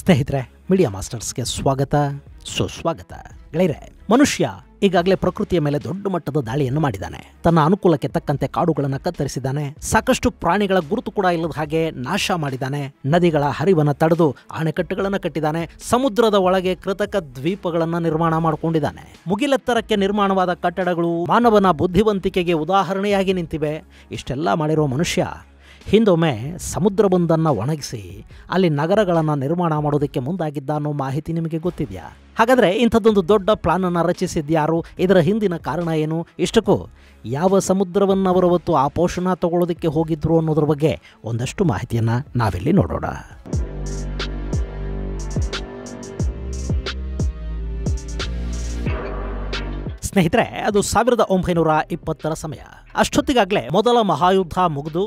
ಸ್ನೇಹಿತರೆ, ಮೀಡಿಯಾ ಮಾಸ್ಟರ್ಸ್ಗೆ ಸ್ವಾಗತ, ಸುಸ್ವಾಗತ. ಗೆಳೆಯರೆ, ಮನುಷ್ಯ ಈಗಾಗಲೇ ಪ್ರಕೃತಿಯ ಮೇಲೆ ದೊಡ್ಡ ಮಟ್ಟದ ದಾಳಿಯನ್ನು ಮಾಡಿದ್ದಾನೆ. ತನ್ನ ಅನುಕೂಲಕ್ಕೆ ತಕ್ಕಂತೆ ಕಾಡುಗಳನ್ನು ಕತ್ತರಿಸಿದ್ದಾನೆ. ಸಾಕಷ್ಟು ಪ್ರಾಣಿಗಳ ಗುರುತು ಕೂಡ ಇಲ್ಲದ ಹಾಗೆ ನಾಶ ಮಾಡಿದ್ದಾನೆ. ನದಿಗಳ ಹರಿವನ್ನು ತಡೆದು ಅಣೆಕಟ್ಟುಗಳನ್ನು ಕಟ್ಟಿದ್ದಾನೆ. ಸಮುದ್ರದ ಒಳಗೆ ಕೃತಕ ದ್ವೀಪಗಳನ್ನು ನಿರ್ಮಾಣ ಮಾಡಿಕೊಂಡಿದ್ದಾನೆ. ಮುಗಿಲೆತ್ತರಕ್ಕೆ ನಿರ್ಮಾಣವಾದ ಕಟ್ಟಡಗಳು ಮಾನವನ ಬುದ್ಧಿವಂತಿಕೆಗೆ ಉದಾಹರಣೆಯಾಗಿ ನಿಂತಿವೆ. ಇಷ್ಟೆಲ್ಲ ಮಾಡಿರೋ ಮನುಷ್ಯ ಹಿಂದೊಮ್ಮೆ ಸಮುದ್ರವೊಂದನ್ನು ಒಣಗಿಸಿ ಅಲ್ಲಿ ನಗರಗಳನ್ನು ನಿರ್ಮಾಣ ಮಾಡೋದಕ್ಕೆ ಮುಂದಾಗಿದ್ದ ಅನ್ನೋ ಮಾಹಿತಿ ನಿಮಗೆ ಗೊತ್ತಿದೆಯಾ? ಹಾಗಾದರೆ ಇಂಥದ್ದೊಂದು ದೊಡ್ಡ ಪ್ಲಾನನ್ನು ರಚಿಸಿದ್ಯಾರು? ಇದರ ಹಿಂದಿನ ಕಾರಣ ಏನು? ಇಷ್ಟಕ್ಕೂ ಯಾವ ಸಮುದ್ರವನ್ನು ಅವರು ಅವತ್ತು ಆ ಪೋಷಣ ತಗೊಳ್ಳೋದಕ್ಕೆ ಹೋಗಿದ್ರು ಅನ್ನೋದ್ರ ಬಗ್ಗೆ ಒಂದಷ್ಟು ಮಾಹಿತಿಯನ್ನು ನಾವಿಲ್ಲಿ ನೋಡೋಣ. ಸ್ನೇಹಿತರೆ, ಅದು 1920ರ ಸಮಯ. ಅಷ್ಟೊತ್ತಿಗಾಗಲೇ ಮೊದಲ ಮಹಾಯುದ್ಧ ಮುಗಿದು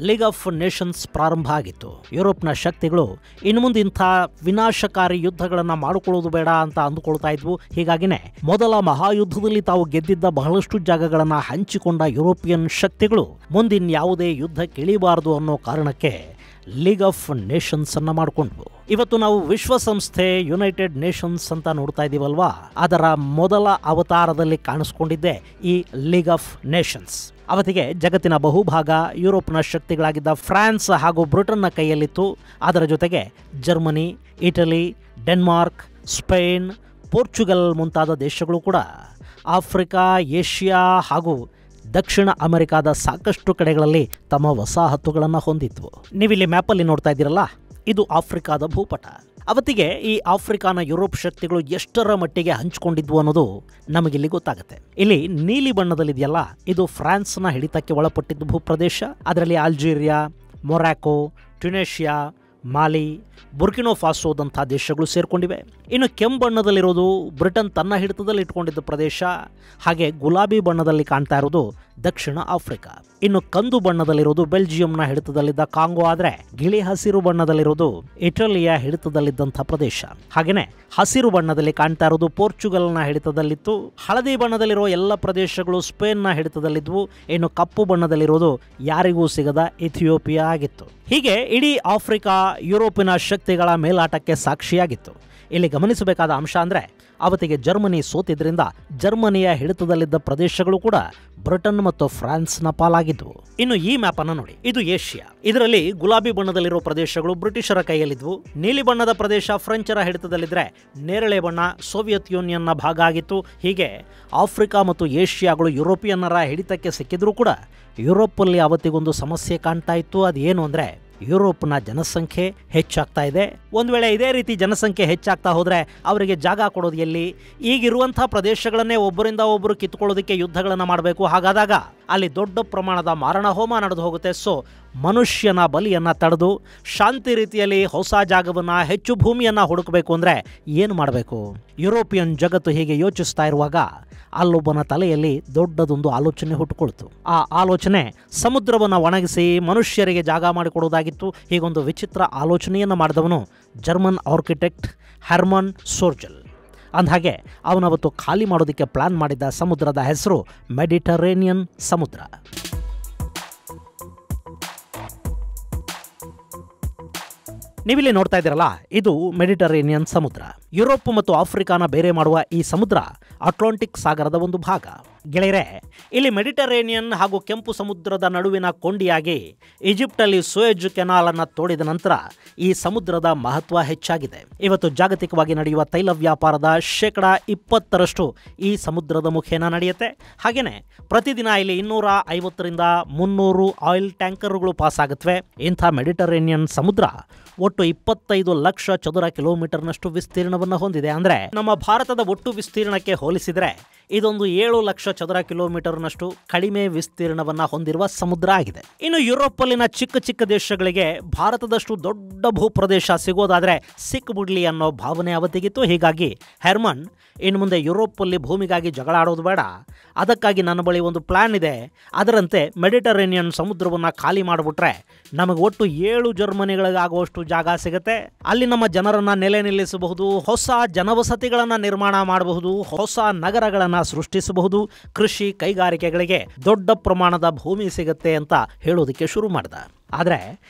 ಲೀಗ್ ಆಫ್ ನೇಷನ್ಸ್ ಪ್ರಾರಂಭ ಆಗಿತ್ತು. ಯುರೋಪ್ನ ಶಕ್ತಿಗಳು ಇನ್ನು ಮುಂದೆ ಇಂಥ ವಿನಾಶಕಾರಿ ಯುದ್ಧಗಳನ್ನು ಮಾಡಿಕೊಳ್ಳೋದು ಬೇಡ ಅಂತ ಅಂದುಕೊಳ್ತಾ ಇದ್ವು. ಹೀಗಾಗಿನೇ ಮೊದಲ ಮಹಾಯುದ್ಧದಲ್ಲಿ ತಾವು ಗೆದ್ದಿದ್ದ ಬಹಳಷ್ಟು ಜಾಗಗಳನ್ನು ಹಂಚಿಕೊಂಡ ಯುರೋಪಿಯನ್ ಶಕ್ತಿಗಳು ಮುಂದಿನ ಯಾವುದೇ ಯುದ್ಧಕ್ಕಿಳಿಬಾರದು ಅನ್ನೋ ಕಾರಣಕ್ಕೆ ಲೀಗ್ ಆಫ್ ನೇಷನ್ಸ್ ಅನ್ನ ಮಾಡಿಕೊಂಡ್ವು. ಇವತ್ತು ನಾವು ವಿಶ್ವಸಂಸ್ಥೆ ಯುನೈಟೆಡ್ ನೇಷನ್ಸ್ ಅಂತ ನೋಡ್ತಾ ಇದ್ದೀವಲ್ವಾ, ಅದರ ಮೊದಲ ಅವತಾರದಲ್ಲಿ ಕಾಣಿಸ್ಕೊಂಡಿದ್ದೆ ಈ ಲೀಗ್ ಆಫ್ ನೇಷನ್ಸ್. ಅವತ್ತಿಗೆ ಜಗತ್ತಿನ ಬಹುಭಾಗ ಯುರೋಪ್ನ ಶಕ್ತಿಗಳಾಗಿದ್ದ ಫ್ರಾನ್ಸ್ ಹಾಗೂ ಬ್ರಿಟನ್ನ ಕೈಯಲ್ಲಿತ್ತು. ಅದರ ಜೊತೆಗೆ Germany, Italy, Denmark, Spain, Portugal ಮುಂತಾದ ದೇಶಗಳು ಕೂಡ ಆಫ್ರಿಕಾ, ಏಷ್ಯಾ ಹಾಗೂ ದಕ್ಷಿಣ ಅಮೆರಿಕಾದ ಸಾಕಷ್ಟು ಕಡೆಗಳಲ್ಲಿ ತಮ್ಮ ವಸಾಹತುಗಳನ್ನು ಹೊಂದಿದ್ವು. ನೀವಿಲ್ಲಿ ಮ್ಯಾಪಲ್ಲಿ ನೋಡ್ತಾ ಇದ್ದೀರಲ್ಲ, ಇದು ಆಫ್ರಿಕಾದ ಭೂಪಟ. ಅವತ್ತಿಗೆ ಈ ಆಫ್ರಿಕಾನ ಯುರೋಪ್ ಶಕ್ತಿಗಳು ಎಷ್ಟರ ಮಟ್ಟಿಗೆ ಹಂಚಿಕೊಂಡಿದ್ವು ಅನ್ನೋದು ನಮಗಿಲ್ಲಿ ಗೊತ್ತಾಗುತ್ತೆ. ಇಲ್ಲಿ ನೀಲಿ ಬಣ್ಣದಲ್ಲಿದೆಯಲ್ಲ, ಇದು ಫ್ರಾನ್ಸ್ನ ಹಿಡಿತಕ್ಕೆ ಒಳಪಟ್ಟಿದ್ದ ಭೂಪ್ರದೇಶ. ಅದರಲ್ಲಿ ಅಲ್ಜೀರಿಯಾ, ಮೊರಾಕೊ, ಟ್ಯುನೇಷಿಯಾ, ಮಾಲಿ, ಬುರ್ಕಿನೋ ಫಾಸೋದಂಥ ದೇಶಗಳು ಸೇರ್ಕೊಂಡಿವೆ. ಇನ್ನು ಕೆಂಪು ಬಣ್ಣದಲ್ಲಿರೋದು ಬ್ರಿಟನ್ ತನ್ನ ಹಿಡಿತದಲ್ಲಿ ಇಟ್ಕೊಂಡಿದ್ದ ಪ್ರದೇಶ. ಹಾಗೆ ಗುಲಾಬಿ ಬಣ್ಣದಲ್ಲಿ ಕಾಣ್ತಾ ಇರೋದು ದಕ್ಷಿಣ ಆಫ್ರಿಕಾ. ಇನ್ನು ಕಂದು ಬಣ್ಣದಲ್ಲಿರೋದು ಬೆಲ್ಜಿಯಂನ ಹಿಡಿತದಲ್ಲಿದ್ದ ಕಾಂಗೋ. ಆದರೆ ಗಿಳಿ ಹಸಿರು ಬಣ್ಣದಲ್ಲಿರೋದು ಇಟಲಿಯ ಹಿಡಿತದಲ್ಲಿದ್ದಂಥ ಪ್ರದೇಶ. ಹಾಗೆಯೇ ಹಸಿರು ಬಣ್ಣದಲ್ಲಿ ಕಾಣ್ತಾ ಇರೋದು ಪೋರ್ಚುಗಲ್ನ ಹಿಡಿತದಲ್ಲಿತ್ತು. ಹಳದಿ ಬಣ್ಣದಲ್ಲಿರೋ ಎಲ್ಲ ಪ್ರದೇಶಗಳು ಸ್ಪೇನ್ನ ಹಿಡಿತದಲ್ಲಿದ್ವು. ಇನ್ನು ಕಪ್ಪು ಬಣ್ಣದಲ್ಲಿರೋದು ಯಾರಿಗೂ ಸಿಗದ ಇಥಿಯೋಪಿಯಾ ಆಗಿತ್ತು. ಹೀಗೆ ಇಡೀ ಆಫ್ರಿಕಾ ಯುರೋಪಿನ ಶಕ್ತಿಗಳ ಮೇಲಾಟಕ್ಕೆ ಸಾಕ್ಷಿಯಾಗಿತ್ತು. ಇಲ್ಲಿ ಗಮನಿಸಬೇಕಾದ ಅಂಶ ಅಂದರೆ, ಅವತ್ತಿಗೆ ಜರ್ಮನಿ ಸೋತಿದ್ರಿಂದ ಜರ್ಮನಿಯ ಹಿಡಿತದಲ್ಲಿದ್ದ ಪ್ರದೇಶಗಳು ಕೂಡ ಬ್ರಿಟನ್ ಮತ್ತು ಫ್ರಾನ್ಸ್ನ ಪಾಲಾಗಿದ್ವು. ಇನ್ನು ಈ ಮ್ಯಾಪ್ ಅನ್ನು ನೋಡಿ, ಇದು ಏಷ್ಯಾ. ಇದರಲ್ಲಿ ಗುಲಾಬಿ ಬಣ್ಣದಲ್ಲಿರೋ ಪ್ರದೇಶಗಳು ಬ್ರಿಟಿಷರ ಕೈಯಲ್ಲಿದ್ವು. ನೀಲಿ ಬಣ್ಣದ ಪ್ರದೇಶ ಫ್ರೆಂಚರ ಹಿಡಿತದಲ್ಲಿದ್ದರೆ ನೇರಳೆ ಬಣ್ಣ ಸೋವಿಯತ್ ಯೂನಿಯನ್ನ ಭಾಗ ಆಗಿತ್ತು. ಹೀಗೆ ಆಫ್ರಿಕಾ ಮತ್ತು ಏಷ್ಯಾಗಳು ಯುರೋಪಿಯನ್ನರ ಹಿಡಿತಕ್ಕೆ ಸಿಕ್ಕಿದ್ರೂ ಕೂಡ ಯುರೋಪಲ್ಲಿ ಅವತ್ತಿಗೊಂದು ಸಮಸ್ಯೆ ಕಾಣ್ತಾ ಇತ್ತು. ಅದು ಏನು ಅಂದರೆ, ಯುರೋಪ್ನ ಜನಸಂಖ್ಯೆ ಹೆಚ್ಚಾಗ್ತಾ ಇದೆ. ಒಂದು ವೇಳೆ ಇದೇ ರೀತಿ ಜನಸಂಖ್ಯೆ ಹೆಚ್ಚಾಗ್ತಾ ಹೋದರೆ ಅವರಿಗೆ ಜಾಗ ಕೊಡೋದು ಎಲ್ಲಿ? ಈಗಿರುವಂಥ ಪ್ರದೇಶಗಳನ್ನೇ ಒಬ್ಬರಿಂದ ಒಬ್ಬರು ಕಿತ್ಕೊಳ್ಳೋದಕ್ಕೆ ಯುದ್ಧಗಳನ್ನು ಮಾಡಬೇಕು. ಹಾಗಾದಾಗ ಅಲ್ಲಿ ದೊಡ್ಡ ಪ್ರಮಾಣದ ಮಾರಣಹೋಮ ನಡೆದು ಹೋಗುತ್ತೆ. ಸೊ ಮನುಷ್ಯನ ಬಲಿಯನ್ನು ತಡೆದು ಶಾಂತಿ ರೀತಿಯಲ್ಲಿ ಹೊಸ ಜಾಗವನ್ನು, ಹೆಚ್ಚು ಭೂಮಿಯನ್ನು ಹುಡುಕಬೇಕು ಅಂದರೆ ಏನು ಮಾಡಬೇಕು? ಯುರೋಪಿಯನ್ ಜಗತ್ತು ಹೀಗೆ ಯೋಚಿಸ್ತಾ ಇರುವಾಗ ಅಲ್ಲೊಬ್ಬನ ತಲೆಯಲ್ಲಿ ದೊಡ್ಡದೊಂದು ಆಲೋಚನೆ ಹುಟ್ಟುಕೊಳ್ತು. ಆ ಆಲೋಚನೆ ಸಮುದ್ರವನ್ನು ಒಣಗಿಸಿ ಮನುಷ್ಯರಿಗೆ ಜಾಗ ಮಾಡಿಕೊಡೋದಾಗಿತ್ತು. ಹೀಗೊಂದು ವಿಚಿತ್ರ ಆಲೋಚನೆಯನ್ನು ಮಾಡಿದವನು ಜರ್ಮನ್ ಆರ್ಕಿಟೆಕ್ಟ್ ಹರ್ಮನ್ ಸೋರ್ಜಲ್. ಅಂದಹಾಗೆ ಅವನವತ್ತು ಖಾಲಿ ಮಾಡೋದಕ್ಕೆ ಪ್ಲಾನ್ ಮಾಡಿದ್ದ ಸಮುದ್ರದ ಹೆಸರು ಮೆಡಿಟರೇನಿಯನ್ ಸಮುದ್ರ. ನೀವಿಲ್ಲಿ ನೋಡ್ತಾ ಇದ್ದೀರಲ್ಲ, ಇದು ಮೆಡಿಟರೇನಿಯನ್ ಸಮುದ್ರ. ಯುರೋಪ್ ಮತ್ತು ಆಫ್ರಿಕಾನ ಬೇರೆ ಮಾಡುವ ಈ ಸಮುದ್ರ ಅಟ್ಲಾಂಟಿಕ್ ಸಾಗರದ ಒಂದು ಭಾಗ. ಗೆಳೆಯರೆ, ಇಲ್ಲಿ ಮೆಡಿಟರೇನಿಯನ್ ಹಾಗೂ ಕೆಂಪು ಸಮುದ್ರದ ನಡುವಿನ ಕೊಂಡಿಯಾಗಿ ಈಜಿಪ್ಟಲ್ಲಿ ಸೂಯೆಜ್ ಕೆನಾಲ್ ಅನ್ನು ತೋಡಿದ ನಂತರ ಈ ಸಮುದ್ರದ ಮಹತ್ವ ಹೆಚ್ಚಾಗಿದೆ. ಇವತ್ತು ಜಾಗತಿಕವಾಗಿ ನಡೆಯುವ ತೈಲ ವ್ಯಾಪಾರದ 20% ಈ ಸಮುದ್ರದ ಮುಖೇನ ನಡೆಯುತ್ತೆ. ಹಾಗೆಯೇ ಪ್ರತಿದಿನ ಇಲ್ಲಿ 250ರಿಂದ 300 ಆಯಿಲ್ ಟ್ಯಾಂಕರ್ಗಳು ಪಾಸ್ ಆಗುತ್ತವೆ. ಇಂಥ ಮೆಡಿಟರೇನಿಯನ್ ಸಮುದ್ರ ಒಟ್ಟು 25 ಲಕ್ಷ ಚದುರ ಕಿಲೋಮೀಟರ್ನಷ್ಟು ವಿಸ್ತೀರ್ಣವನ್ನು ಹೊಂದಿದೆ. ಅಂದರೆ ನಮ್ಮ ಭಾರತದ ಒಟ್ಟು ವಿಸ್ತೀರ್ಣಕ್ಕೆ ಹೋಲಿಸಿದರೆ ಇದೊಂದು 7 ಲಕ್ಷ ಚದುರ ಕಿಲೋಮೀಟರ್ನಷ್ಟು ಕಡಿಮೆ ವಿಸ್ತೀರ್ಣವನ್ನು ಹೊಂದಿರುವ ಸಮುದ್ರ ಆಗಿದೆ. ಇನ್ನು ಯುರೋಪಲ್ಲಿನ ಚಿಕ್ಕ ಚಿಕ್ಕ ದೇಶಗಳಿಗೆ ಭಾರತದಷ್ಟು ದೊಡ್ಡ ಭೂಪ್ರದೇಶ ಸಿಗೋದಾದರೆ ಸಿಕ್ಬಿಡ್ಲಿ ಅನ್ನೋ ಭಾವನೆ ಅವತ್ತಿಗಿತ್ತು. ಹೀಗಾಗಿ ಹೆರ್ಮನ್ ಇನ್ನು ಮುಂದೆ ಯುರೋಪಲ್ಲಿ ಭೂಮಿಗಾಗಿ ಜಗಳ ಆಡೋದು ಬೇಡ, ಅದಕ್ಕಾಗಿ ನನ್ನ ಬಳಿ ಒಂದು ಪ್ಲಾನ್ ಇದೆ. ಅದರಂತೆ ಮೆಡಿಟರೇನಿಯನ್ ಸಮುದ್ರವನ್ನು ಖಾಲಿ ಮಾಡಿಬಿಟ್ರೆ ನಮಗೆ ಒಟ್ಟು 7 ಜರ್ಮನಿಗಳಿಗಾಗುವಷ್ಟು ಜಾಗ ಸಿಗುತ್ತೆ. ಅಲ್ಲಿ ನಮ್ಮ ಜನರನ್ನು ನೆಲೆ ನಿಲ್ಲಿಸಬಹುದು, ಹೊಸ ಜನವಸತಿಗಳನ್ನು ನಿರ್ಮಾಣ ಮಾಡಬಹುದು, ಹೊಸ ನಗರಗಳನ್ನು ಸೃಷ್ಟಿಸಬಹುದು, ಕೃಷಿ ಕೈಗಾರಿಕೆಗಳಿಗೆ ದೊಡ್ಡ ಪ್ರಮಾಣದ ಭೂಮಿ ಸಿಗುತ್ತೆ ಅಂತ ಹೇಳೋದಕ್ಕೆ ಶುರು ಮಾಡಿದ. ಆದರೆ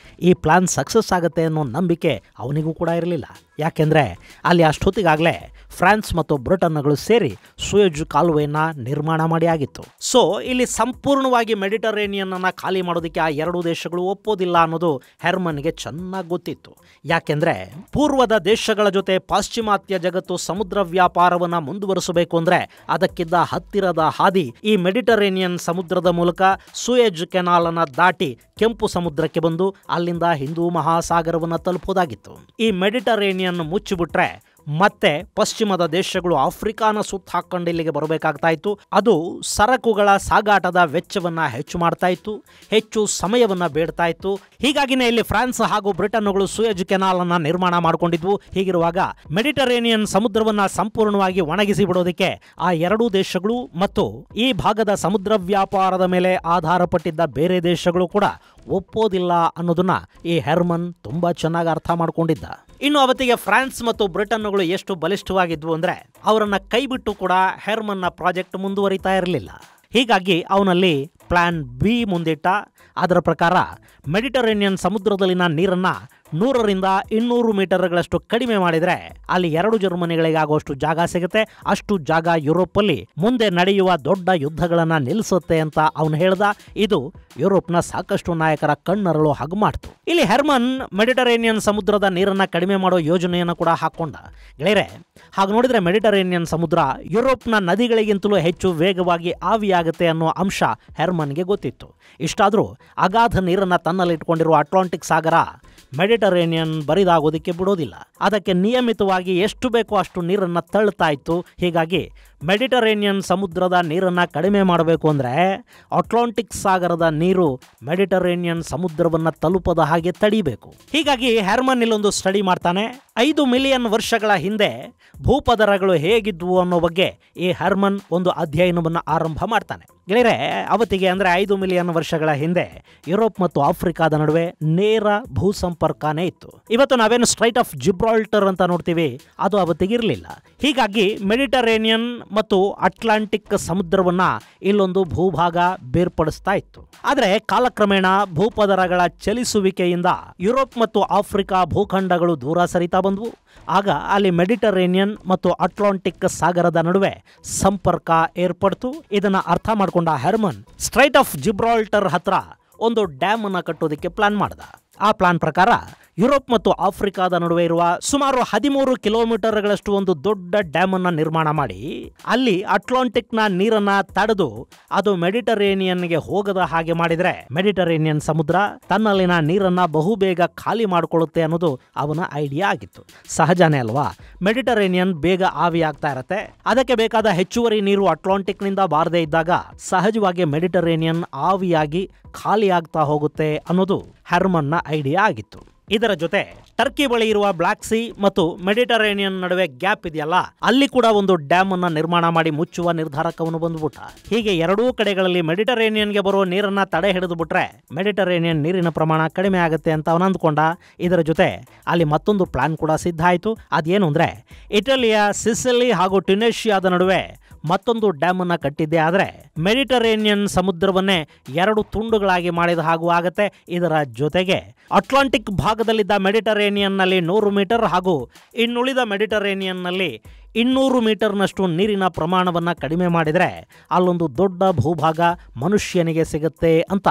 ಈ ಪ್ಲಾನ್ ಸಕ್ಸಸ್ ಆಗುತ್ತೆ ಅನ್ನೋ ನಂಬಿಕೆ ಅವನಿಗೂ ಕೂಡ ಇರಲಿಲ್ಲ. ಯಾಕೆಂದರೆ ಅಲ್ಲಿ ಅಷ್ಟೊತ್ತಿಗಾಗಲೇ ಫ್ರಾನ್ಸ್ ಮತ್ತು ಬ್ರಿಟನ್ಗಳು ಸೇರಿ ಸೂಯೆಜ್ ಕಾಲುವೆಯನ್ನು ನಿರ್ಮಾಣ ಮಾಡಿ ಆಗಿತ್ತು. ಸೊ ಇಲ್ಲಿ ಸಂಪೂರ್ಣವಾಗಿ ಮೆಡಿಟರೇನಿಯನ್ನನ್ನು ಖಾಲಿ ಮಾಡೋದಕ್ಕೆ ಆ ಎರಡೂ ದೇಶಗಳು ಒಪ್ಪೋದಿಲ್ಲ ಅನ್ನೋದು ಹೆರ್ಮನ್ಗೆ ಚೆನ್ನಾಗಿ ಗೊತ್ತಿತ್ತು. ಯಾಕೆಂದರೆ ಪೂರ್ವದ ದೇಶಗಳ ಜೊತೆ ಪಾಶ್ಚಿಮಾತ್ಯ ಜಗತ್ತು ಸಮುದ್ರ ವ್ಯಾಪಾರವನ್ನು ಮುಂದುವರಿಸಬೇಕು ಅಂದರೆ ಅದಕ್ಕಿದ್ದ ಹತ್ತಿರದ ಹಾದಿ ಈ ಮೆಡಿಟರೇನಿಯನ್ ಸಮುದ್ರದ ಮೂಲಕ ಸೂಯೆಜ್ ಕೆನಾಲನ್ನು ದಾಟಿ ಕೆಂಪು ಸಮುದ್ರಕ್ಕೆ ಬಂದು ಅಲ್ಲಿಂದ ಹಿಂದೂ ಮಹಾಸಾಗರವನ್ನು ತಲುಪೋದಾಗಿತ್ತು. ಈ ಮೆಡಿಟರೇನಿಯನ್ ಮುಚ್ಚಿಬಿಟ್ರೆ ಮತ್ತೆ ಪಶ್ಚಿಮದ ದೇಶಗಳು ಆಫ್ರಿಕಾನ ಸುತ್ತ ಹಾಕೊಂಡು ಇಲ್ಲಿಗೆ ಬರಬೇಕಾಗ್ತಾ ಇತ್ತು. ಅದು ಸರಕುಗಳ ಸಾಗಾಟದ ವೆಚ್ಚವನ್ನು ಹೆಚ್ಚು ಮಾಡ್ತಾ ಇತ್ತು, ಹೆಚ್ಚು ಸಮಯವನ್ನು ಬೇಡ್ತಾ ಇತ್ತು. ಹೀಗಾಗಿನೇ ಇಲ್ಲಿ ಫ್ರಾನ್ಸ್ ಹಾಗೂ ಬ್ರಿಟನ್ಗಳು ಸೂಯೆಜ್ ಕೆನಾಲ್ ಅನ್ನ ನಿರ್ಮಾಣ ಮಾಡಿಕೊಂಡಿದ್ವು. ಹೀಗಿರುವಾಗ ಮೆಡಿಟರೇನಿಯನ್ ಸಮುದ್ರವನ್ನ ಸಂಪೂರ್ಣವಾಗಿ ಒಣಗಿಸಿ ಬಿಡೋದಕ್ಕೆ ಆ ಎರಡೂ ದೇಶಗಳು ಮತ್ತು ಈ ಭಾಗದ ಸಮುದ್ರ ವ್ಯಾಪಾರದ ಮೇಲೆ ಆಧಾರಪಟ್ಟಿದ್ದ ಬೇರೆ ದೇಶಗಳು ಕೂಡ ಒಪ್ಪೋದಿಲ್ಲ ಅನ್ನೋದನ್ನ ಈ ಹೆರ್ಮನ್ ತುಂಬಾ ಚೆನ್ನಾಗಿ ಅರ್ಥ ಮಾಡ್ಕೊಂಡಿದ್ದ. ಇನ್ನು ಅವತ್ತಿಗೆ ಫ್ರಾನ್ಸ್ ಮತ್ತು ಬ್ರಿಟನ್ಗಳು ಎಷ್ಟು ಬಲಿಷ್ಠವಾಗಿದ್ವು ಅಂದ್ರೆ ಅವರನ್ನ ಕೈಬಿಟ್ಟು ಕೂಡ ಹೆರ್ಮನ್ನ ಪ್ರಾಜೆಕ್ಟ್ ಮುಂದುವರಿತಾ ಇರಲಿಲ್ಲ. ಹೀಗಾಗಿ ಅವನಲ್ಲಿ ಪ್ಲಾನ್ ಬಿ ಮುಂದಿಟ್ಟ. ಅದರ ಪ್ರಕಾರ ಮೆಡಿಟರೇನಿಯನ್ ಸಮುದ್ರದಲ್ಲಿನ ನೀರನ್ನ 100ರಿಂದ 200 ಮೀಟರ್ಗಳಷ್ಟು ಕಡಿಮೆ ಮಾಡಿದರೆ ಅಲ್ಲಿ 2 ಜರ್ಮನಿಗಳಿಗಾಗುವಷ್ಟು ಜಾಗ ಸಿಗುತ್ತೆ. ಅಷ್ಟು ಜಾಗ ಯುರೋಪಲ್ಲಿ ಮುಂದೆ ನಡೆಯುವ ದೊಡ್ಡ ಯುದ್ಧಗಳನ್ನು ನಿಲ್ಲಿಸುತ್ತೆ ಅಂತ ಅವನು ಹೇಳ್ದ. ಇದು ಯುರೋಪ್ನ ಸಾಕಷ್ಟು ನಾಯಕರ ಕಣ್ಣರಳು ಹಾಗೆ ಮಾಡ್ತು. ಇಲ್ಲಿ ಹೆರ್ಮನ್ ಮೆಡಿಟರೇನಿಯನ್ ಸಮುದ್ರದ ನೀರನ್ನ ಕಡಿಮೆ ಮಾಡೋ ಯೋಜನೆಯನ್ನು ಕೂಡ ಹಾಕೊಂಡ. ಗೆಳೆಯರೆ, ಹಾಗೆ ನೋಡಿದ್ರೆ ಮೆಡಿಟರೇನಿಯನ್ ಸಮುದ್ರ ಯುರೋಪ್ನ ನದಿಗಳಿಗಿಂತಲೂ ಹೆಚ್ಚು ವೇಗವಾಗಿ ಆವಿಯಾಗುತ್ತೆ ಅನ್ನೋ ಅಂಶ ಹೆರ್ಮನ್ಗೆ ಗೊತ್ತಿತ್ತು. ಇಷ್ಟಾದರೂ ಅಗಾಧ ನೀರನ್ನ ತನ್ನಲ್ಲಿಟ್ಕೊಂಡಿರುವ ಅಟ್ಲಾಂಟಿಕ್ ಸಾಗರ ಮೆಡಿಟರೇನಿಯನ್ ಬರಿದಾಗೋದಕ್ಕೆ ಬಿಡೋದಿಲ್ಲ. ಅದಕ್ಕೆ ನಿಯಮಿತವಾಗಿ ಎಷ್ಟು ಬೇಕೋ ಅಷ್ಟು ನೀರನ್ನು ತಳ್ಳುತ್ತಾ ಇತ್ತು. ಹೀಗಾಗಿ ಮೆಡಿಟರೇನಿಯನ್ ಸಮುದ್ರದ ನೀರನ್ನು ಕಡಿಮೆ ಮಾಡಬೇಕು ಅಂದರೆ ಅಟ್ಲಾಂಟಿಕ್ ಸಾಗರದ ನೀರು ಮೆಡಿಟರೇನಿಯನ್ ಸಮುದ್ರವನ್ನು ತಲುಪದ ಹಾಗೆ ತಡಿಬೇಕು. ಹೀಗಾಗಿ ಹೆರ್ಮನ್ ಇಲ್ಲೊಂದು ಸ್ಟಡಿ ಮಾಡ್ತಾನೆ. 5 ಮಿಲಿಯನ್ ವರ್ಷಗಳ ಹಿಂದೆ ಭೂಪದರಗಳು ಹೇಗಿದ್ವು ಅನ್ನೋ ಬಗ್ಗೆ ಈ ಹೆರ್ಮನ್ ಒಂದು ಅಧ್ಯಯನವನ್ನು ಆರಂಭ ಮಾಡ್ತಾನೆ. ಗೆಳೆಯರೆ, ಅವತ್ತಿಗೆ ಅಂದರೆ 5 ಮಿಲಿಯನ್ ವರ್ಷಗಳ ಹಿಂದೆ ಯುರೋಪ್ ಮತ್ತು ಆಫ್ರಿಕಾದ ನಡುವೆ ನೇರ ಭೂ ಸಂಪರ್ಕನೇ ಇತ್ತು. ಇವತ್ತು ನಾವೇನು ಸ್ಟ್ರೈಟ್ ಆಫ್ ಜಿಬ್ರಾಲ್ಟರ್ ಅಂತ ನೋಡ್ತೀವಿ, ಅದು ಅವತ್ತಿಗೆ ಇರಲಿಲ್ಲ. ಹೀಗಾಗಿ ಮೆಡಿಟರೇನಿಯನ್ ಮತ್ತು ಅಟ್ಲಾಂಟಿಕ್ ಸಮುದ್ರವನ್ನ ಇಲ್ಲೊಂದು ಭೂಭಾಗ ಬೇರ್ಪಡಿಸ್ತಾ ಇತ್ತು. ಆದರೆ ಕಾಲಕ್ರಮೇಣ ಭೂಪದರಗಳ ಚಲಿಸುವಿಕೆಯಿಂದ ಯುರೋಪ್ ಮತ್ತು ಆಫ್ರಿಕಾ ಭೂಖಂಡಗಳು ದೂರ ಸರಿತಾ ಬಂದವು. ಆಗ ಅಲ್ಲಿ ಮೆಡಿಟರೇನಿಯನ್ ಮತ್ತು ಅಟ್ಲಾಂಟಿಕ್ ಸಾಗರದ ನಡುವೆ ಸಂಪರ್ಕ ಏರ್ಪಡ್ತು. ಇದನ್ನ ಅರ್ಥ ಮಾಡಿಕೊಂಡ ಹೆರ್ಮನ್ ಸ್ಟ್ರೈಟ್ ಆಫ್ ಜಿಬ್ರಾಲ್ಟರ್ ಹತ್ರ ಒಂದು ಡ್ಯಾಮ್ ಅನ್ನ ಕಟ್ಟೋದಕ್ಕೆ ಪ್ಲಾನ್ ಮಾಡ್ದ. ಆ ಪ್ಲಾನ್ ಪ್ರಕಾರ ಯುರೋಪ್ ಮತ್ತು ಆಫ್ರಿಕಾದ ನಡುವೆ ಇರುವ ಸುಮಾರು 13 ಕಿಲೋಮೀಟರ್ಗಳಷ್ಟು ಒಂದು ದೊಡ್ಡ ಡ್ಯಾಮ್ ಅನ್ನ ನಿರ್ಮಾಣ ಮಾಡಿ ಅಲ್ಲಿ ಅಟ್ಲಾಂಟಿಕ್ನ ನೀರನ್ನ ತಡೆದು ಅದು ಮೆಡಿಟರೇನಿಯನ್ಗೆ ಹೋಗದ ಹಾಗೆ ಮಾಡಿದ್ರೆ ಮೆಡಿಟರೇನಿಯನ್ ಸಮುದ್ರ ತನ್ನಲ್ಲಿನ ನೀರನ್ನ ಬಹುಬೇಗ ಖಾಲಿ ಮಾಡಿಕೊಳ್ಳುತ್ತೆ ಅನ್ನೋದು ಅವನ ಐಡಿಯಾ ಆಗಿತ್ತು. ಸಹಜನೇ ಅಲ್ವಾ, ಮೆಡಿಟರೇನಿಯನ್ ಬೇಗ ಆವಿಯಾಗ್ತಾ ಇರತ್ತೆ. ಅದಕ್ಕೆ ಬೇಕಾದ ಹೆಚ್ಚುವರಿ ನೀರು ಅಟ್ಲಾಂಟಿಕ್ನಿಂದ ಬಾರದೇ ಇದ್ದಾಗ ಸಹಜವಾಗಿ ಮೆಡಿಟರೇನಿಯನ್ ಆವಿಯಾಗಿ ಖಾಲಿ ಆಗ್ತಾ ಹೋಗುತ್ತೆ ಅನ್ನೋದು ಹೆರ್ಮನ್ನ ಐಡಿಯಾ ಆಗಿತ್ತು. ಇದರ ಜೊತೆ ಟರ್ಕಿ ಬಳಿ ಇರುವ ಬ್ಲಾಕ್ ಸಿ ಮತ್ತು ಮೆಡಿಟರೇನಿಯನ್ ನಡುವೆ ಗ್ಯಾಪ್ ಇದೆಯಲ್ಲ, ಅಲ್ಲಿ ಕೂಡ ಒಂದು ಡ್ಯಾಮ್ ಅನ್ನ ನಿರ್ಮಾಣ ಮಾಡಿ ಮುಚ್ಚುವ ನಿರ್ಧಾರಕವನ್ನು ಬಂದ್ಬಿಟ್ಟ. ಹೀಗೆ ಎರಡೂ ಕಡೆಗಳಲ್ಲಿ ಮೆಡಿಟರೇನಿಯನ್ಗೆ ಬರುವ ನೀರನ್ನ ತಡೆ ಹಿಡಿದು ಬಿಟ್ರೆ ಮೆಡಿಟರೇನಿಯನ್ ನೀರಿನ ಪ್ರಮಾಣ ಕಡಿಮೆ ಆಗುತ್ತೆ ಅಂತ ಅವನು ಅಂದ್ಕೊಂಡ. ಇದರ ಜೊತೆ ಅಲ್ಲಿ ಮತ್ತೊಂದು ಪ್ಲಾನ್ ಕೂಡ ಸಿದ್ಧ ಆಯಿತು. ಅದೇನು ಅಂದ್ರೆ ಇಟಲಿಯ ಸಿಸಿಲಿ ಹಾಗೂ ಟ್ಯುನೇಷಿಯಾದ ನಡುವೆ ಮತ್ತೊಂದು ಡ್ಯಾಮ್ ಅನ್ನ ಕಟ್ಟಿದ್ದೆ. ಆದರೆ ಮೆಡಿಟರೇನಿಯನ್ ಸಮುದ್ರವನ್ನೇ 2 ತುಂಡುಗಳಾಗಿ ಮಾಡಿದ ಹಾಗೂ ಆಗತ್ತೆ. ಇದರ ಜೊತೆಗೆ ಅಟ್ಲಾಂಟಿಕ್ ಭಾಗದಲ್ಲಿದ್ದ ಮೆಡಿಟರೇನಿಯನ್ನಲ್ಲಿ 100 ಮೀಟರ್ ಹಾಗೂ ಇನ್ನುಳಿದ ಮೆಡಿಟರೇನಿಯನ್ನಲ್ಲಿ 200 ಮೀಟರ್ನಷ್ಟು ನೀರಿನ ಪ್ರಮಾಣವನ್ನು ಕಡಿಮೆ ಮಾಡಿದರೆ ಅಲ್ಲೊಂದು ದೊಡ್ಡ ಭೂಭಾಗ ಮನುಷ್ಯನಿಗೆ ಸಿಗುತ್ತೆ ಅಂತ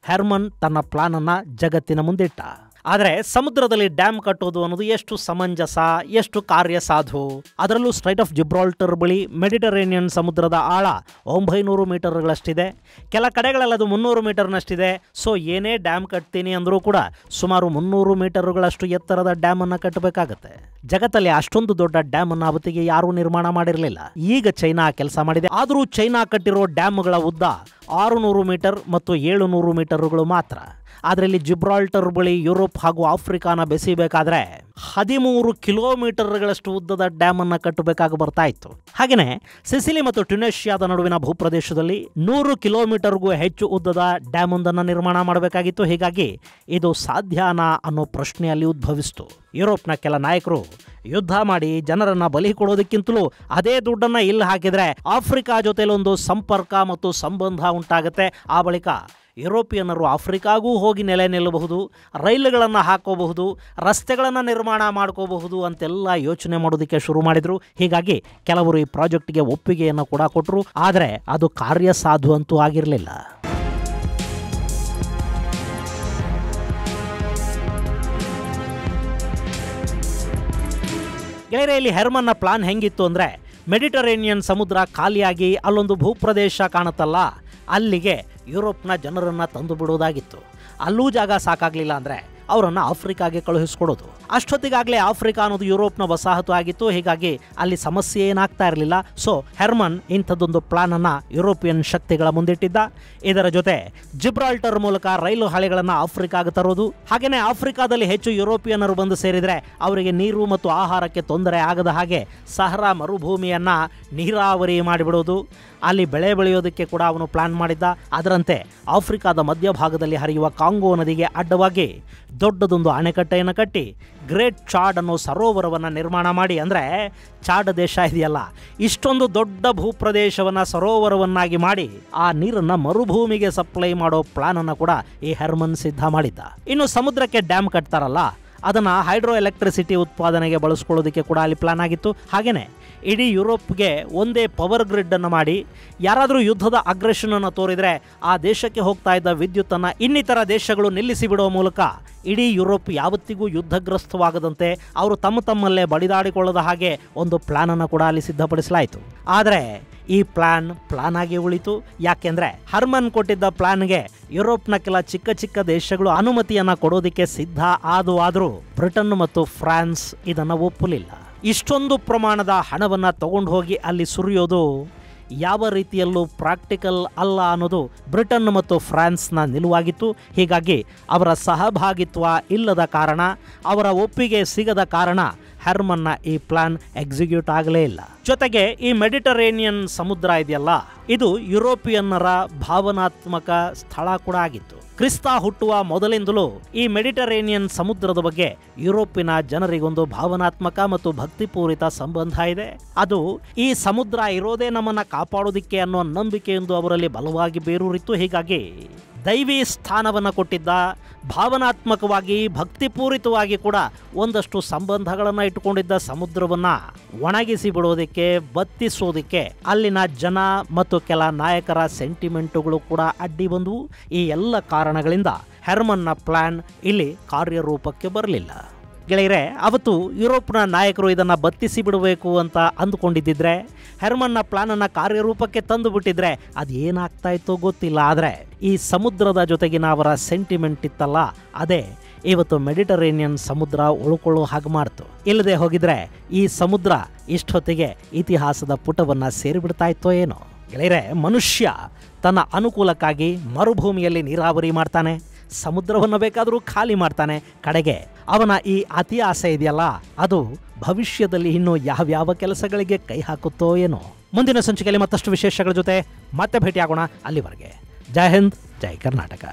ಹೆರ್ಮನ್ ತನ್ನ ಪ್ಲಾನ್ ಅನ್ನ ಜಗತ್ತಿನ ಮುಂದಿಟ್ಟ. ಆದರೆ ಸಮುದ್ರದಲ್ಲಿ ಡ್ಯಾಮ್ ಕಟ್ಟೋದು ಅನ್ನೋದು ಎಷ್ಟು ಸಮಂಜಸ, ಎಷ್ಟು ಕಾರ್ಯಸಾಧು. ಅದರಲ್ಲೂ ಸ್ಟ್ರೈಟ್ ಆಫ್ ಜಿಬ್ರಾಲ್ಟರ್ ಬಳಿ ಮೆಡಿಟರೇನಿಯನ್ ಸಮುದ್ರದ ಆಳ 900 ಮೀಟರ್ಗಳಷ್ಟಿದೆ. ಕೆಲ ಕಡೆಗಳಲ್ಲಿ ಅದು 300 ಮೀಟರ್ನಷ್ಟಿದೆ. ಸೊ ಏನೇ ಡ್ಯಾಮ್ ಕಟ್ತೀನಿ ಅಂದರೂ ಕೂಡ ಸುಮಾರು 300 ಮೀಟರ್ಗಳಷ್ಟು ಎತ್ತರದ ಡ್ಯಾಮ್ ಅನ್ನು ಕಟ್ಟಬೇಕಾಗತ್ತೆ. ಜಗತ್ತಲ್ಲಿ ಅಷ್ಟೊಂದು ದೊಡ್ಡ ಡ್ಯಾಮ್ ಅನ್ನು ಅವತ್ತಿಗೆ ಯಾರೂ ನಿರ್ಮಾಣ ಮಾಡಿರಲಿಲ್ಲ. ಈಗ ಚೈನಾ ಕೆಲಸ ಮಾಡಿದೆ. ಆದರೂ ಚೈನಾ ಕಟ್ಟಿರೋ ಡ್ಯಾಮ್ಗಳ ಉದ್ದ 600 ಮೀಟರ್ ಮತ್ತು 700 ಮೀಟರ್ಗಳು ಮಾತ್ರ. ಆದರೆ ಇಲ್ಲಿ ಜಿಬ್ರಾಲ್ಟರ್ ಬಳಿ ಯುರೋಪ್ ಹಾಗೂ ಆಫ್ರಿಕಾನ ಬೆಸಿಬೇಕಾದ್ರೆ 13 ಕಿಲೋಮೀಟರ್ಗಳಷ್ಟು ಉದ್ದದ ಡ್ಯಾಮ್ ಅನ್ನ ಕಟ್ಟಬೇಕಾಗಿ ಬರ್ತಾ ಇತ್ತು. ಹಾಗೆಯೇ ಸಿಸಿಲಿ ಮತ್ತು ಟ್ಯುನೇಷಿಯಾದ ನಡುವಿನ ಭೂಪ್ರದೇಶದಲ್ಲಿ 100 ಕಿಲೋಮೀಟರ್ಗೂ ಹೆಚ್ಚು ಉದ್ದದ ಡ್ಯಾಮ್ ಒಂದನ್ನು ನಿರ್ಮಾಣ ಮಾಡಬೇಕಾಗಿತ್ತು. ಹೀಗಾಗಿ ಇದು ಸಾಧ್ಯನಾ ಅನ್ನೋ ಪ್ರಶ್ನೆ ಅಲ್ಲಿ ಉದ್ಭವಿಸಿತು. ಯುರೋಪ್ನ ಕೆಲ ನಾಯಕರು ಯುದ್ಧ ಮಾಡಿ ಜನರನ್ನ ಬಲಿ ಕೊಡೋದಕ್ಕಿಂತಲೂ ಅದೇ ದುಡ್ಡನ್ನ ಇಲ್ಲಿ ಹಾಕಿದ್ರೆ ಆಫ್ರಿಕಾ ಜೊತೆಲೊಂದು ಸಂಪರ್ಕ ಮತ್ತು ಸಂಬಂಧ ಉಂಟಾಗುತ್ತೆ. ಆ ಬಳಿಕ ಯುರೋಪಿಯನ್ನರು ಆಫ್ರಿಕಾಗೂ ಹೋಗಿ ನೆಲೆ ನಿಲ್ಲಬಹುದು, ರೈಲುಗಳನ್ನು ಹಾಕೋಬಹುದು, ರಸ್ತೆಗಳನ್ನು ನಿರ್ಮಾಣ ಮಾಡ್ಕೋಬಹುದು ಅಂತೆಲ್ಲ ಯೋಚನೆ ಮಾಡೋದಕ್ಕೆ ಶುರು ಮಾಡಿದರು. ಹೀಗಾಗಿ ಕೆಲವರು ಈ ಪ್ರಾಜೆಕ್ಟ್ಗೆ ಒಪ್ಪಿಗೆಯನ್ನು ಕೂಡ ಕೊಟ್ಟರು. ಆದರೆ ಅದು ಕಾರ್ಯಸಾಧು ಅಂತೂ ಆಗಿರಲಿಲ್ಲ. ಗೆಳೆಯರೆ, ಇಲ್ಲಿ ಹೆರ್ಮನ್ನ ಪ್ಲಾನ್ ಹೆಂಗಿತ್ತು ಅಂದರೆ, ಮೆಡಿಟರೇನಿಯನ್ ಸಮುದ್ರ ಖಾಲಿಯಾಗಿ ಅಲ್ಲೊಂದು ಭೂಪ್ರದೇಶ ಕಾಣುತ್ತಲ್ಲ, ಅಲ್ಲಿಗೆ ಯುರೋಪ್ನ ಜನರನ್ನು ತಂದು ಬಿಡೋದಾಗಿತ್ತು. ಅಲ್ಲೂ ಜಾಗ ಸಾಕಾಗಲಿಲ್ಲ ಅಂದರೆ ಅವರನ್ನು ಆಫ್ರಿಕಾಗೆ ಕಳುಹಿಸ್ಕೊಡೋದು. ಅಷ್ಟೊತ್ತಿಗಾಗಲೇ ಆಫ್ರಿಕಾ ಅನ್ನೋದು ಯುರೋಪ್ನ ವಸಾಹತು ಆಗಿತ್ತು. ಹೀಗಾಗಿ ಅಲ್ಲಿ ಸಮಸ್ಯೆ ಏನಾಗ್ತಾ ಇರಲಿಲ್ಲ. ಸೊ ಹೆರ್ಮನ್ ಇಂಥದ್ದೊಂದು ಪ್ಲಾನನ್ನು ಯುರೋಪಿಯನ್ ಶಕ್ತಿಗಳ ಮುಂದಿಟ್ಟಿದ್ದ. ಇದರ ಜೊತೆ ಜಿಬ್ರಾಲ್ಟರ್ ಮೂಲಕ ರೈಲು ಹಳಿಗಳನ್ನು ಆಫ್ರಿಕಾಗೆ ತರೋದು, ಹಾಗೆಯೇ ಆಫ್ರಿಕಾದಲ್ಲಿ ಹೆಚ್ಚು ಯುರೋಪಿಯನ್ನರು ಬಂದು ಸೇರಿದರೆ ಅವರಿಗೆ ನೀರು ಮತ್ತು ಆಹಾರಕ್ಕೆ ತೊಂದರೆ ಆಗದ ಹಾಗೆ ಸಹರಾ ಮರುಭೂಮಿಯನ್ನು ನೀರಾವರಿ ಮಾಡಿಬಿಡೋದು. ಅಲ್ಲಿ ಬೆಳೆ ಬೆಳೆಯೋದಕ್ಕೆ ಕೂಡ ಅವನು ಪ್ಲಾನ್ ಮಾಡಿದ್ದ. ಅದರಂತೆ ಆಫ್ರಿಕಾದ ಮಧ್ಯಭಾಗದಲ್ಲಿ ಹರಿಯುವ ಕಾಂಗೋ ನದಿಗೆ ಅಡ್ಡವಾಗಿ ದೊಡ್ಡದೊಂದು ಅಣೆಕಟ್ಟೆಯನ್ನು ಕಟ್ಟಿ ಗ್ರೇಟ್ ಚಾಡ್ ಅನ್ನೋ ಸರೋವರವನ್ನು ನಿರ್ಮಾಣ ಮಾಡಿ, ಅಂದರೆ ಚಾಡ್ ದೇಶ ಇದೆಯಲ್ಲ, ಇಷ್ಟೊಂದು ದೊಡ್ಡ ಭೂಪ್ರದೇಶವನ್ನು ಸರೋವರವನ್ನಾಗಿ ಮಾಡಿ ಆ ನೀರನ್ನು ಮರುಭೂಮಿಗೆ ಸಪ್ಲೈ ಮಾಡೋ ಪ್ಲಾನನ್ನು ಕೂಡ ಈ ಹೆರ್ಮನ್ ಸಿದ್ಧ ಮಾಡಿದ್ದ. ಇನ್ನು ಸಮುದ್ರಕ್ಕೆ ಡ್ಯಾಮ್ ಕಟ್ತಾರಲ್ಲ, ಅದನ್ನು ಹೈಡ್ರೋ ಎಲೆಕ್ಟ್ರಿಸಿಟಿ ಉತ್ಪಾದನೆಗೆ ಬಳಸ್ಕೊಳ್ಳೋದಕ್ಕೆ ಕೂಡ ಅಲ್ಲಿ ಪ್ಲಾನ್ ಆಗಿತ್ತು. ಹಾಗೆಯೇ ಇಡೀ ಯುರೋಪ್ಗೆ ಒಂದೇ ಪವರ್ ಗ್ರಿಡ್ ಮಾಡಿ ಯಾರಾದರೂ ಯುದ್ಧದ ಅಗ್ರೆಷನನ್ನು ತೋರಿದರೆ ಆ ದೇಶಕ್ಕೆ ಹೋಗ್ತಾ ಇದ್ದ ವಿದ್ಯುತ್ತನ್ನು ಇನ್ನಿತರ ದೇಶಗಳು ನಿಲ್ಲಿಸಿ ಬಿಡುವ ಮೂಲಕ ಇಡೀ ಯುರೋಪ್ ಯಾವತ್ತಿಗೂ ಯುದ್ಧಗ್ರಸ್ತವಾಗದಂತೆ ಅವರು ತಮ್ಮಲ್ಲೇ ಬಡಿದಾಡಿಕೊಳ್ಳದ ಹಾಗೆ ಒಂದು ಪ್ಲಾನನ್ನು ಕೂಡ ಅಲ್ಲಿ ಸಿದ್ಧಪಡಿಸಲಾಯಿತು. ಆದರೆ ಈ ಪ್ಲಾನ್ ಆಗಿ ಉಳಿತು. ಯಾಕೆಂದರೆ ಹರ್ಮನ್ ಕೊಟ್ಟಿದ್ದ ಪ್ಲಾನ್ಗೆ ಯುರೋಪ್ನ ಕೆಲ ಚಿಕ್ಕ ಚಿಕ್ಕ ದೇಶಗಳು ಅನುಮತಿಯನ್ನು ಕೊಡೋದಕ್ಕೆ ಸಿದ್ಧ ಆದರೂ ಬ್ರಿಟನ್ ಮತ್ತು ಫ್ರಾನ್ಸ್ ಇದನ್ನು ಒಪ್ಪಲಿಲ್ಲ. ಇಷ್ಟೊಂದು ಪ್ರಮಾಣದ ಹಣವನ್ನು ತಗೊಂಡು ಹೋಗಿ ಅಲ್ಲಿ ಸುರಿಯೋದು ಯಾವ ರೀತಿಯಲ್ಲೂ ಪ್ರಾಕ್ಟಿಕಲ್ ಅಲ್ಲ ಅನ್ನೋದು ಬ್ರಿಟನ್ ಮತ್ತು ಫ್ರಾನ್ಸ್ನ ನಿಲುವಾಗಿತ್ತು. ಹೀಗಾಗಿ ಅವರ ಸಹಭಾಗಿತ್ವ ಇಲ್ಲದ ಕಾರಣ, ಅವರ ಒಪ್ಪಿಗೆ ಸಿಗದ ಕಾರಣ ಹೆರ್ಮನ್ನ ಈ ಪ್ಲಾನ್ ಎಕ್ಸಿಕ್ಯೂಟ್ ಆಗಲೇ ಇಲ್ಲ. ಜೊತೆಗೆ ಈ ಮೆಡಿಟರೇನಿಯನ್ ಸಮುದ್ರ ಇದೆಯಲ್ಲ, ಇದು ಯುರೋಪಿಯನ್ನರ ಭಾವನಾತ್ಮಕ ಸ್ಥಳ ಕೂಡ ಆಗಿತ್ತು. ಕ್ರಿಸ್ತ ಹುಟ್ಟುವ ಮೊದಲಿಂದಲೂ ಈ ಮೆಡಿಟರೇನಿಯನ್ ಸಮುದ್ರದ ಬಗ್ಗೆ ಯುರೋಪಿನ ಜನರಿಗೊಂದು ಭಾವನಾತ್ಮಕ ಮತ್ತು ಭಕ್ತಿಪೂರಿತ ಸಂಬಂಧ ಇದೆ. ಅದು ಈ ಸಮುದ್ರ ಇರೋದೇ ನಮ್ಮನ್ನ ಕಾಪಾಡೋದಿಕ್ಕೆ ಅನ್ನೋ ನಂಬಿಕೆಯೊಂದು ಅವರಲ್ಲಿ ಬಲವಾಗಿ ಬೇರೂರಿತ್ತು. ಹೀಗಾಗಿ ದೈವಿ ಸ್ಥಾನವನ್ನು ಕೊಟ್ಟಿದ್ದ, ಭಾವನಾತ್ಮಕವಾಗಿ ಭಕ್ತಿಪೂರಿತವಾಗಿ ಕೂಡ ಒಂದಷ್ಟು ಸಂಬಂಧಗಳನ್ನು ಇಟ್ಟುಕೊಂಡಿದ್ದ ಸಮುದ್ರವನ್ನು ಒಣಗಿಸಿ ಬಿಡೋದಕ್ಕೆ, ಬತ್ತಿಸೋದಕ್ಕೆ ಅಲ್ಲಿನ ಜನ ಮತ್ತು ಕೆಲ ನಾಯಕರ ಸೆಂಟಿಮೆಂಟುಗಳು ಕೂಡ ಅಡ್ಡಿ ಬಂದವು. ಈ ಎಲ್ಲ ಕಾರಣಗಳಿಂದ ಹೆರ್ಮನ್ನ ಪ್ಲಾನ್ ಇಲ್ಲಿ ಕಾರ್ಯರೂಪಕ್ಕೆ ಬರಲಿಲ್ಲ. ಗೆಳೆಯರೆ, ಅವತ್ತು ಯುರೋಪ್ನ ನಾಯಕರು ಇದನ್ನು ಬತ್ತಿಸಿ ಬಿಡಬೇಕು ಅಂತ ಅಂದುಕೊಂಡಿದ್ದಿದ್ರೆ, ಹೆರ್ಮನ್ನ ಪ್ಲಾನನ್ನು ಕಾರ್ಯರೂಪಕ್ಕೆ ತಂದು ಬಿಟ್ಟಿದ್ರೆ ಅದು ಏನಾಗ್ತಾ ಇತ್ತೋ ಗೊತ್ತಿಲ್ಲ. ಆದರೆ ಈ ಸಮುದ್ರದ ಜೊತೆಗಿನ ಅವರ ಸೆಂಟಿಮೆಂಟ್ ಇತ್ತಲ್ಲ, ಅದೇ ಇವತ್ತು ಮೆಡಿಟರೇನಿಯನ್ ಸಮುದ್ರ ಉಳ್ಕೊಳ್ಳೋ ಹಾಗೆ ಮಾಡ್ತು. ಇಲ್ಲದೆ ಹೋಗಿದ್ರೆ ಈ ಸಮುದ್ರ ಇಷ್ಟೊತ್ತಿಗೆ ಇತಿಹಾಸದ ಪುಟವನ್ನು ಸೇರಿಬಿಡ್ತಾ ಇತ್ತೋ ಏನೋ. ಗೆಳೆಯರೆ, ಮನುಷ್ಯ ತನ್ನ ಅನುಕೂಲಕ್ಕಾಗಿ ಮರುಭೂಮಿಯಲ್ಲಿ ನೀರಾವರಿ ಮಾಡ್ತಾನೆ, ಸಮುದ್ರವನ್ನು ಬೇಕಾದರೂ ಖಾಲಿ ಮಾಡ್ತಾನೆ. ಕಡೆಗೆ ಅವನ ಈ ಅತಿ ಆಸೆ ಇದೆಯಲ್ಲ, ಅದು ಭವಿಷ್ಯದಲ್ಲಿ ಇನ್ನೂ ಯಾವ್ಯಾವ ಕೆಲಸಗಳಿಗೆ ಕೈ ಹಾಕುತ್ತೋ ಏನೋ. ಮುಂದಿನ ಸಂಚಿಕೆಯಲ್ಲಿ ಮತ್ತಷ್ಟು ವಿಶೇಷಗಳ ಜೊತೆ ಮತ್ತೆ ಭೇಟಿಯಾಗೋಣ. ಅಲ್ಲಿವರೆಗೆ ಜೈ ಹಿಂದ್, ಜೈ ಕರ್ನಾಟಕ.